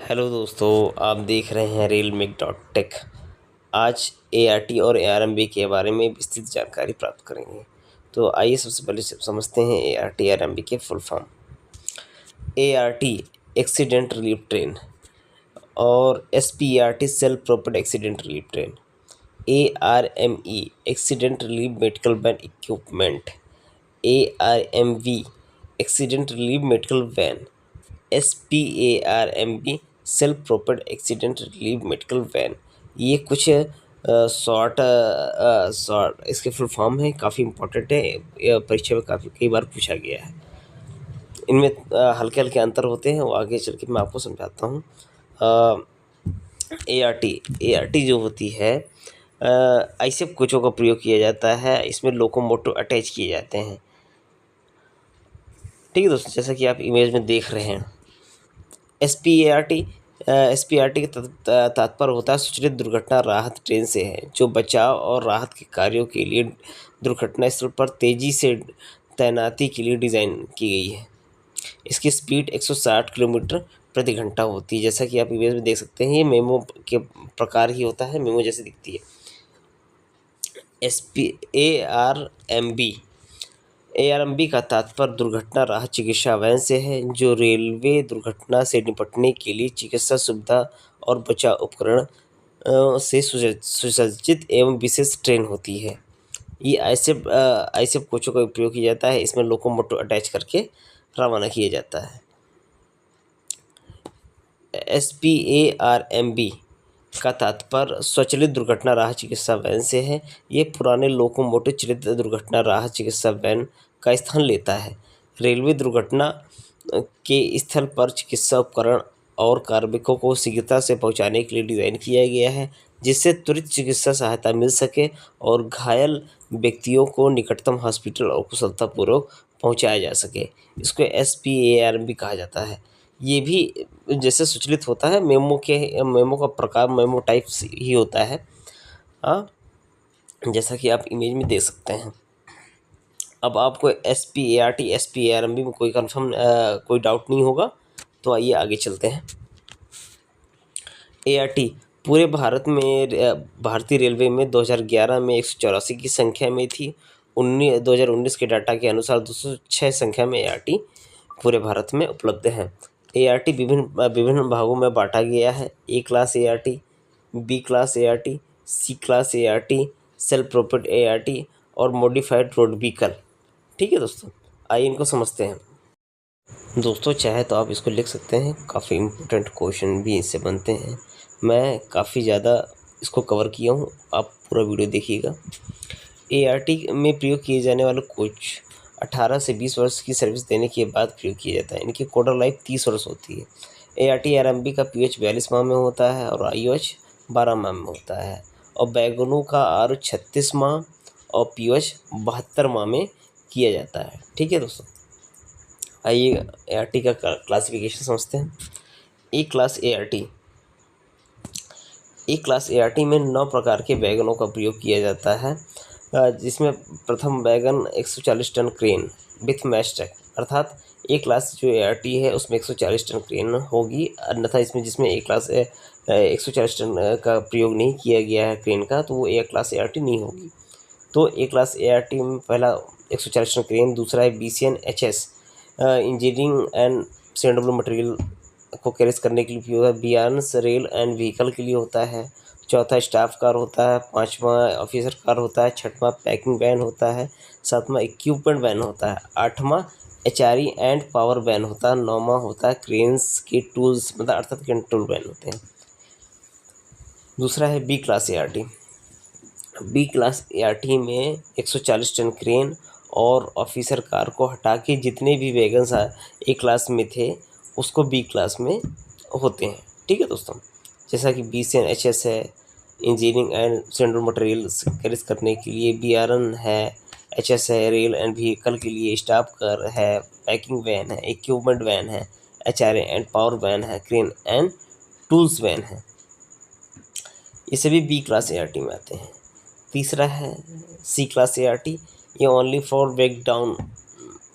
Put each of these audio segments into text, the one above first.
Hello दोस्तों, आप देख रहे हैं रेलमेक डॉट टेक। आज एआरटी और एआरएमबी के बारे में विस्तृत जानकारी प्राप्त करेंगे। तो आइए सबसे पहले समझते हैं एआरटी एआरएमबी के full form. ART accident relief train और SPART self propelled accident relief train. ARME accident relief medical van equipment. ARMV accident relief medical van. SPARMB self propelled accident relief medical van. ये कुछ short इसके full form है, काफ़ी important है। परीक्षा में काफ़ी कई बार पूछा गया है। इनमें हल्के हल्के अंतर होते हैं, वो आगे चल के मैं आपको समझाता हूँ। ART जो होती है, ऐसे कुछों का प्रयोग किया जाता है। इसमें लोकोमोटिव अटैच किए जाते हैं। ठीक है दोस्तों, जैसा कि आप इमेज में देख रहे हैं। एसपीआरटी का तात्पर्य होता है सुचालित दुर्घटना राहत ट्रेन से है, जो बचाव और राहत के कार्यों के लिए दुर्घटना स्थल पर तेजी से तैनाती के लिए डिज़ाइन की गई है। इसकी स्पीड 160 किलोमीटर प्रति घंटा होती है। जैसा कि आप इमेज में देख सकते हैं, ये मेमो के प्रकार ही होता है, मेमो जैसे दिखती है। ARMB का तात्पर्य दुर्घटना राहत चिकित्सा वैन से है, जो रेलवे दुर्घटना से निपटने के लिए चिकित्सा सुविधा और बचाव उपकरण से सुसज्जित एवं विशेष ट्रेन होती है। ये ऐसे कोचों का उपयोग किया जाता है। इसमें लोकोमोटिव अटैच करके रवाना किया जाता है। SPARMB का तात्पर्य स्वचालित दुर्घटना राहत चिकित्सा वैन से है। ये पुराने लोकोमोटिव चालित दुर्घटना राहत चिकित्सा वैन का स्थान लेता है। रेलवे दुर्घटना के स्थल पर चिकित्सा उपकरण और कार्मिकों को शीघ्रता से पहुंचाने के लिए डिज़ाइन किया गया है, जिससे त्वरित चिकित्सा सहायता मिल सके और घायल व्यक्तियों को निकटतम हॉस्पिटल और कुशलतापूर्वक पहुंचाया जा सके। इसको SPARMB कहा जाता है। ये भी जैसे सुचालित होता है, मेमो का प्रकार मेमो टाइप ही होता है। जैसा कि आप इमेज में देख सकते हैं। अब आपको SPARMB में कोई डाउट नहीं होगा, तो आइए आगे चलते हैं। ART पूरे भारत में भारतीय रेलवे में 2011 में 184 की संख्या में थी। 2019 के डाटा के अनुसार 206 संख्या में ART पूरे भारत में उपलब्ध है। ART विभिन्न भागों में बांटा गया है। A class ART, B class ART, C class ART, self prepaid ART और मॉडिफाइड रोड व्हीकल। ठीक है दोस्तों, आइए इनको समझते हैं। दोस्तों चाहे तो आप इसको लिख सकते हैं, काफ़ी इम्पोर्टेंट क्वेश्चन भी इससे बनते हैं। मैं काफ़ी ज़्यादा इसको कवर किया हूँ, आप पूरा वीडियो देखिएगा। ART में प्रयोग किए जाने वाले कोच 18 से 20 वर्ष की सर्विस देने के बाद प्रयोग किया जाता है। इनकी कोडर लाइफ 30 वर्ष होती है। ART आरएमबी का PH 42 माह में होता है और IOH 12 माह में होता है, और बैगनों का आर 36 माह और PH 72 माह में किया जाता है। ठीक है दोस्तों, आइए ART का क्लासिफिकेशन समझते हैं। ए क्लास ART में 9 प्रकार के वैगनों का प्रयोग किया जाता है, जिसमें प्रथम वैगन 140 टन क्रेन विथ मैस्टैक, अर्थात ए क्लास जो ART है उसमें 140 टन क्रेन होगी। अन्यथा जिसमें ए क्लास 140 टन का प्रयोग नहीं किया गया है क्रेन का, तो वो ए क्लास ART नहीं होगी। तो ए क्लास ART में पहला 140 टन क्रेन, दूसरा है BCNHS इंजीनियरिंग एंड सेंडेबल मटेरियल को कैरेज करने के लिए उपयोग है। बियार्न्स रेल एंड व्हीकल के लिए होता है। चौथा स्टाफ कार होता है। पांचवा ऑफिसर कार होता है। छठवां पैकिंग वैन होता है। सातवां इक्विपमेंट वैन होता है। आठवां HRE एंड पावर वैन होता है। नौवां होता है क्रेन्स के टूल्स मतलब अर्थात कंट्रोल वैन होते हैं। दूसरा है बी क्लास ART में 140 टन क्रेन और ऑफिसर कार को हटा के जितने भी वैगन्स ए क्लास में थे उसको बी क्लास में होते हैं। ठीक है दोस्तों, जैसा कि BCNHS है engineering and central material carriage करने के लिए, BRN है, HS है रेल एंड व्हीकल के लिए, स्टाफ कार है, पैकिंग वैन है, इक्विपमेंट वैन है, HRA एंड पावर वैन है, क्रेन एंड टूल्स वैन है। ये सभी बी क्लास ART में आते हैं। तीसरा है सी क्लास ART, ये ओनली फॉर ब्रेक डाउन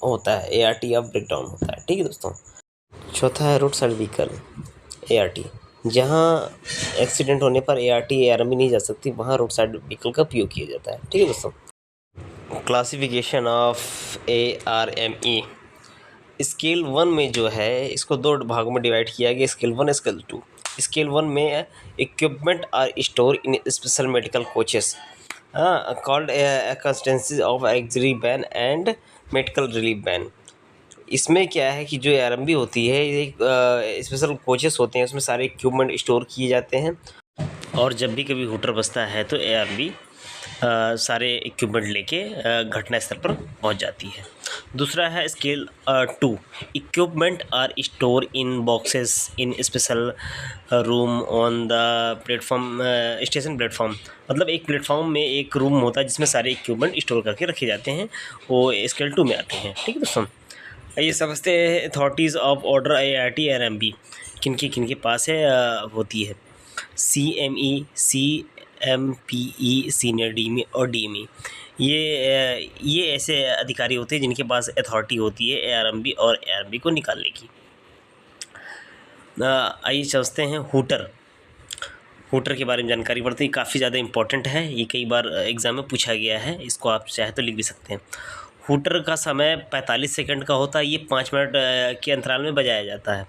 होता है, ART ऑफ ब्रेक डाउन होता है। ठीक है दोस्तों। चौथा है रोड साइड व्हीकल, ART, जहाँ एक्सीडेंट होने पर ART ARMB नहीं जा सकती, वहाँ रोड साइड व्हीकल का उपयोग किया जाता है। ठीक है दोस्तों। Classification of ARME। स्केल 1 में जो है इसको 2 भागों में डिवाइड किया गया, स्केल 1 स्केल 2। स्केल 1 में equipment are store in special medical coaches called constancies of accessory van and medical relief van. इसमें क्या है कि जो ARMB होती है, एक स्पेशल कोचेस होते हैं, उसमें सारे इक्विपमेंट स्टोर किए जाते हैं, और जब भी कभी हुटर बसता है तो ARMB सारे इक्विपमेंट लेके घटना स्थल पर पहुंच जाती है। दूसरा है scale 2। Equipment are store in boxes in special room on the platform, station platform. मतलब एक प्लेटफॉर्म में एक रूम होता है जिसमें सारे इक्विपमेंट स्टोर करके रखे जाते हैं, वो स्केल 2 में आते हैं। ठीक है दोस्तों। ये समझते हैं authorities of order ART ARMB किन के पास है होती है। CME, CMPE, सीनियर DME और DME, ये ऐसे अधिकारी होते हैं जिनके पास अथॉरिटी होती है ARMB और ARMB को निकालने की। आइए समझते हैं हुटर के बारे में जानकारी बढ़ती है, काफ़ी ज़्यादा इंपॉर्टेंट है, ये कई बार एग्ज़ाम में पूछा गया है, इसको आप चाहे तो लिख भी सकते हैं। हुटर का समय 45 सेकंड का होता है, ये 5 मिनट के अंतराल में बजाया जाता है।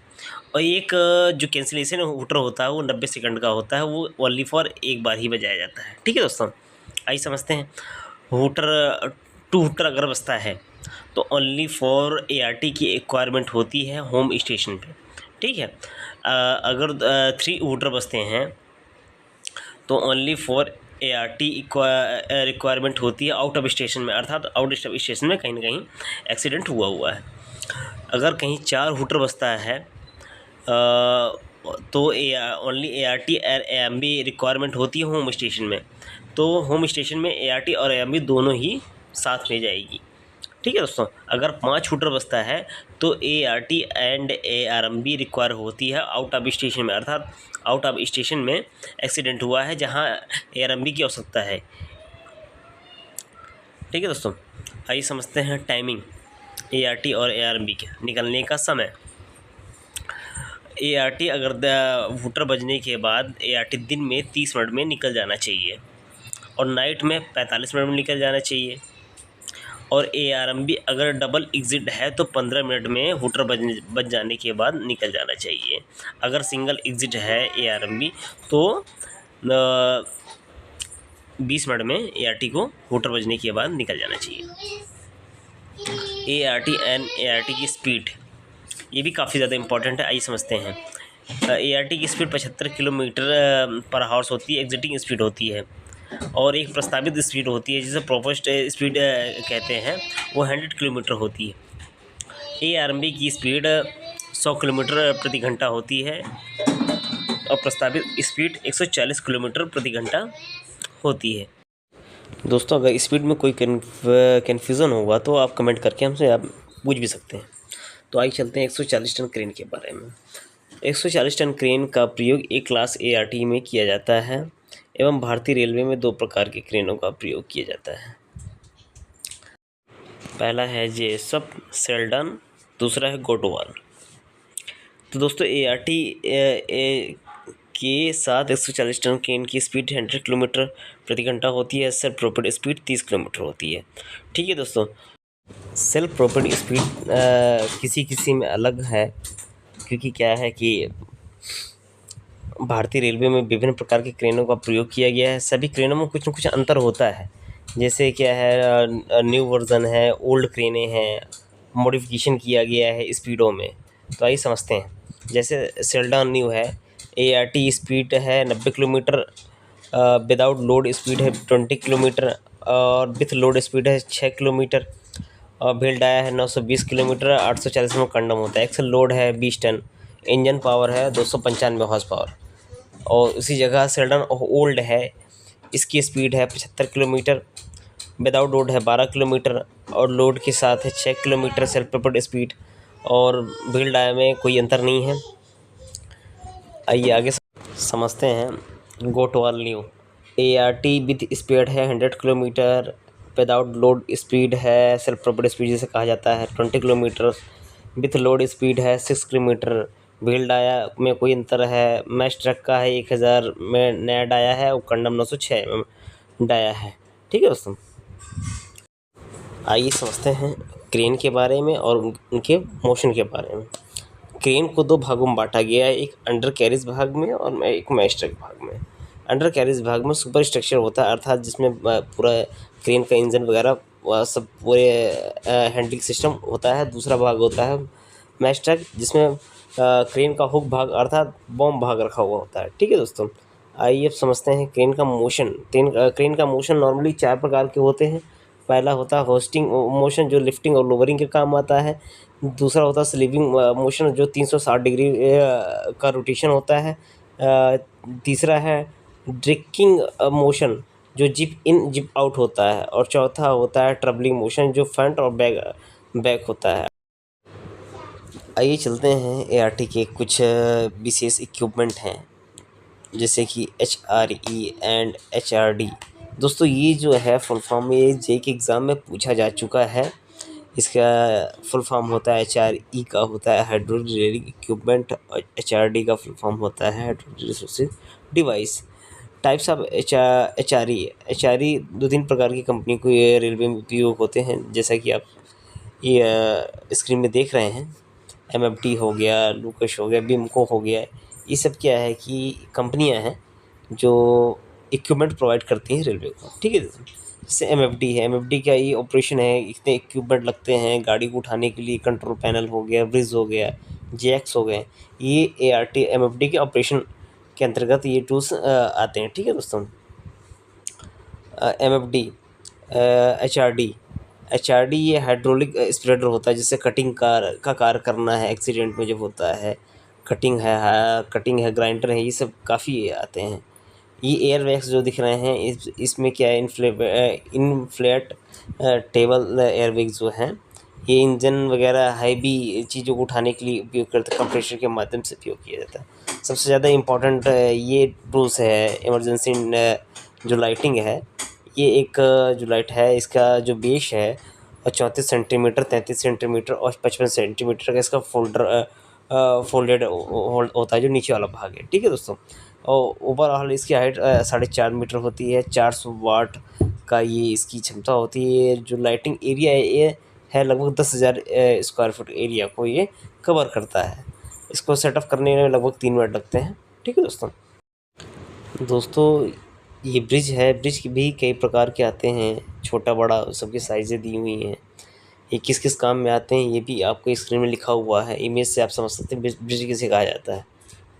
और एक जो कैंसिलेशन हुटर होता है वो 90 सेकंड का होता है, वो ओनली फॉर एक बार ही बजाया जाता है। ठीक है दोस्तों। आइए समझते हैं हुटर 2 हुटर अगर बजता है तो ओनली फॉर ART की रिक्वायरमेंट होती है होम स्टेशन पे। ठीक है। अगर 3 हुटर बजते हैं तो ओनली फॉर ART रिक्वायरमेंट होती है आउट ऑफ स्टेशन में, अर्थात आउट ऑफ स्टेशन में कहीं ना कहीं एक्सीडेंट हुआ है। अगर कहीं 4 हुटर बजता है तो ओनली ART और ARMB रिक्वायरमेंट होती है होम स्टेशन में, तो होम स्टेशन में ART और ARMB दोनों ही साथ में जाएगी। ठीक है दोस्तों। अगर 5 हुटर बजता है तो ART एंड ARMB रिक्वायर होती है आउट ऑफ स्टेशन में, अर्थात आउट ऑफ स्टेशन में एक्सीडेंट हुआ है जहां ARMB की आवश्यकता है। ठीक है दोस्तों। आइए समझते हैं टाइमिंग ART और ARMB के निकलने का समय। ART अगर हुटर बजने के बाद ART दिन में 30 मिनट में निकल जाना चाहिए और नाइट में 45 मिनट में निकल जाना चाहिए। और ARMB अगर डबल एग्जिट है तो 15 मिनट में हुटर बज जाने के बाद निकल जाना चाहिए। अगर सिंगल एग्जिट है ARMB तो 20 मिनट में ART को हुटर बजने के बाद निकल जाना चाहिए। ART एंड ART की स्पीड, ये भी काफ़ी ज़्यादा इंपॉर्टेंट है। आइए समझते हैं। ART की स्पीड 75 किलोमीटर पर हावर्स होती है, एग्जिटिंग स्पीड होती है, और एक प्रस्तावित स्पीड होती है जिसे प्रोपोज्ड स्पीड कहते हैं, वो 100 किलोमीटर होती है। ARMB की स्पीड 100 किलोमीटर प्रति घंटा होती है और प्रस्तावित स्पीड 140 किलोमीटर प्रति घंटा होती है। दोस्तों अगर स्पीड में कोई कन्फ्यूज़न होगा तो आप कमेंट करके हमसे आप पूछ भी सकते हैं। तो आइए चलते हैं 140 टन क्रेन के बारे में। 140 टन क्रेन का प्रयोग एक क्लास ART में किया जाता है एवं भारतीय रेलवे में 2 प्रकार के क्रेनों का प्रयोग किया जाता है। पहला है जेसप सेल्डन, दूसरा है गोटवाल। तो दोस्तों ART के साथ 140 टन क्रेन की स्पीड 100 किलोमीटर प्रति घंटा होती है, सेल्फ प्रोपेड स्पीड 30 किलोमीटर होती है। ठीक है दोस्तों। सेल्फ प्रोपेड स्पीड किसी में अलग है, क्योंकि क्या है कि भारतीय रेलवे में विभिन्न प्रकार के क्रेनों का प्रयोग किया गया है। सभी क्रेनों में कुछ न कुछ अंतर होता है, जैसे क्या है न्यू वर्जन है, ओल्ड क्रेनें हैं, मॉडिफिकेशन किया गया है स्पीडों में। तो आइए समझते हैं। जैसे सेल्डन न्यू है, ART स्पीड है 90 किलोमीटर, विदाउट लोड स्पीड है 20 किलोमीटर और विथ लोड स्पीड है 6 किलोमीटर, और व्हील डाया है 920 किलोमीटर, 840 में कंडम होता है। एक्सल लोड है 20 टन, इंजन पावर है 295 हॉर्स पावर। और उसी जगह सेल्डन ओल्ड है, इसकी स्पीड है 75 किलोमीटर, विदाउट लोड है 12 किलोमीटर और लोड के साथ है 6 किलोमीटर सेल्फ प्रोपेड स्पीड, और व्हील डाया में कोई अंतर नहीं है। आइए आगे समझते हैं Gotwal new. ART with speed है 100 किलोमीटर, विदाउट लोड स्पीड है सेल्फ प्रोपेड स्पीड जिसे कहा जाता है 20 किलोमीटर, विथ लोड स्पीड है 6 किलोमीटर, व्हील डाया में कोई अंतर है। मैश ट्रक का है 1000 में नया डाया है और कंडम 906 में डाया है। ठीक है दोस्तों, आइए समझते हैं क्रेन के बारे में और उनके मोशन के बारे में। क्रेन को दो भागों में बांटा गया है, एक अंडर कैरिज भाग में और एक मैश ट्रक भाग में। अंडर कैरिज भाग में सुपर स्ट्रक्चर होता है, अर्थात जिसमें पूरा क्रेन का इंजन वगैरह सब पूरे हैंडलिंग सिस्टम होता है। दूसरा भाग होता है मैश ट्रक, जिसमें क्रेन का हुक भाग अर्थात बॉम्ब भाग रखा हुआ होता है। ठीक है दोस्तों, आइए अब समझते हैं क्रेन का मोशन। क्रेन का मोशन नॉर्मली 4 प्रकार के होते हैं। पहला होता है होस्टिंग मोशन, जो लिफ्टिंग और लोअरिंग के काम आता है। दूसरा होता है स्लीपिंग मोशन, जो 360 डिग्री का रोटेशन होता है। तीसरा है ड्रिकिंग मोशन, जो जिप इन जिप आउट होता है। और चौथा होता है ट्रबलिंग मोशन, जो फ्रंट और बैक होता है। आइए चलते हैं एआरटी के कुछ विशेष इक्विपमेंट हैं, जैसे कि HRE एंड HRD। दोस्तों ये जो है फुल फॉर्म, ये जे के एग्ज़ाम में पूछा जा चुका है। इसका फुल फॉर्म होता है HRE का होता है हाइड्रोलिक रेलिंग इक्विपमेंट, और HRD का फुल फॉर्म होता है hydraulic resources device. Types of HRE 2-3 प्रकार की कंपनी को ये रेलवे में उपयोग होते हैं, जैसा कि आप ये स्क्रीन में देख रहे हैं। MFD हो गया, लूकस हो गया, बिमको हो गया। ये सब क्या है कि कंपनियां हैं जो इक्विपमेंट प्रोवाइड करती हैं रेलवे को। ठीक है, जैसे MFD है, MFD का ये ऑपरेशन है, इतने इक्विपमेंट लगते हैं गाड़ी को उठाने के लिए। कंट्रोल पैनल हो गया, ब्रिज हो गया, जैक्स हो गए, ये ART MFD के ऑपरेशन के अंतर्गत ये टूल्स आते हैं। ठीक है दोस्तों, MFD HRD ये हाइड्रोलिक स्प्रेडर होता है, जिससे कटिंग का कार्य करना है एक्सीडेंट में जब होता है। कटिंग है, ग्राइंडर है, ये सब काफ़ी आते हैं। ये एयर वैक्स जो दिख रहे हैं, इसमें क्या है, इनफ्लेट टेबल एयर वैक्स जो हैं, ये इंजन वगैरह हैवी चीज़ों को उठाने के लिए उपयोग करते हैं, कंप्रेशर के माध्यम से उपयोग किया जाता है। सबसे ज़्यादा इम्पोर्टेंट ये टूल्स है इमरजेंसी जो लाइटिंग है। ये एक जो लाइट है, इसका जो बेस है और 34 सेंटीमीटर, 33 सेंटीमीटर और 55 सेंटीमीटर का इसका फोल्डेड होता है, जो नीचे वाला भाग है। ठीक है दोस्तों, और ओवरऑल इसकी हाइट 4.5 मीटर होती है। 400 वाट का ये इसकी क्षमता होती है। जो लाइटिंग एरिया है, ये है लगभग 10,000 स्क्वायर फुट एरिया को ये कवर करता है। इसको सेटअप करने में लगभग 3 मिनट लगते हैं। ठीक है दोस्तों, ये ब्रिज है। ब्रिज भी कई प्रकार के आते हैं, छोटा बड़ा सबकी साइज़ें दी हुई हैं। ये किस किस काम में आते हैं ये भी आपको स्क्रीन में लिखा हुआ है। इमेज से आप समझ सकते हैं ब्रिज किसे कहा जाता है।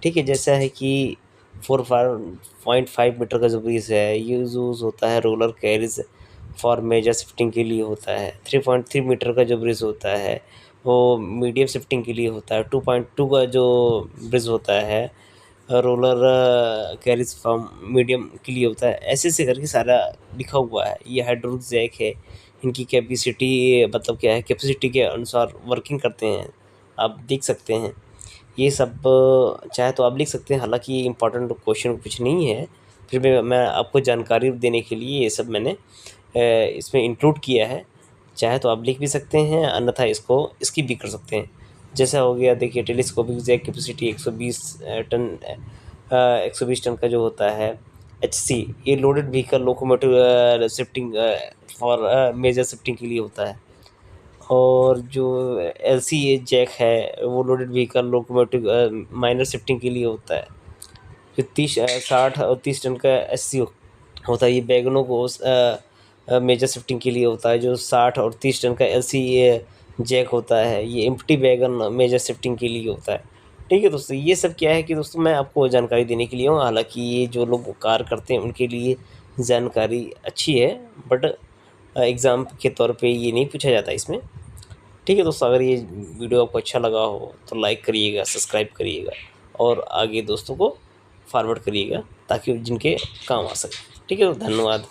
ठीक है, जैसा है कि 4.5 मीटर का जो ब्रिज है, ये यूज़ होता है roller carriage for major shifting के लिए होता है। 3.3 मीटर का जो ब्रिज होता है वो मीडियम शिफ्टिंग के लिए होता है। 2.2 का जो ब्रिज होता है रोलर कैरिज फॉर्म मीडियम के लिए होता है। ऐसे ऐसे करके सारा लिखा हुआ है। ये हाइड्रोलिक जैक है, इनकी कैपेसिटी मतलब क्या है, कैपेसिटी के अनुसार वर्किंग करते हैं, आप देख सकते हैं। ये सब चाहे तो आप लिख सकते हैं, हालांकि ये इंपॉर्टेंट क्वेश्चन कुछ नहीं है, फिर भी मैं आपको जानकारी देने के लिए ये सब मैंने इसमें इंक्लूड किया है। चाहे तो आप लिख भी सकते हैं, अन्यथा इसको स्किप भी कर सकते हैं। जैसा हो गया, देखिए टेलीस्कोपिक जैक कैपेसिटी 120 टन का जो होता है HC, ये loaded vehicle locomotive shifting for major shifting के लिए होता है। और जो LC जैक है वो loaded vehicle locomotive minor shifting के लिए होता है। जो 60 और 30 टन का SC होता है, ये वैगनों को मेजर शिफ्टिंग के लिए होता है। जो 60 और 30 टन का LC जैक होता है, ये एम्प्टी वैगन मेजर शिफ्टिंग के लिए होता है। ठीक है दोस्तों, ये सब क्या है कि दोस्तों मैं आपको जानकारी देने के लिए हूँ। हालांकि ये जो लोग कार्य करते हैं उनके लिए जानकारी अच्छी है, बट एग्ज़ाम के तौर पे ये नहीं पूछा जाता इसमें। ठीक है दोस्तों, अगर ये वीडियो आपको अच्छा लगा हो तो लाइक करिएगा, सब्सक्राइब करिएगा और आगे दोस्तों को फॉरवर्ड करिएगा, ताकि जिनके काम आ सके। ठीक है, धन्यवाद।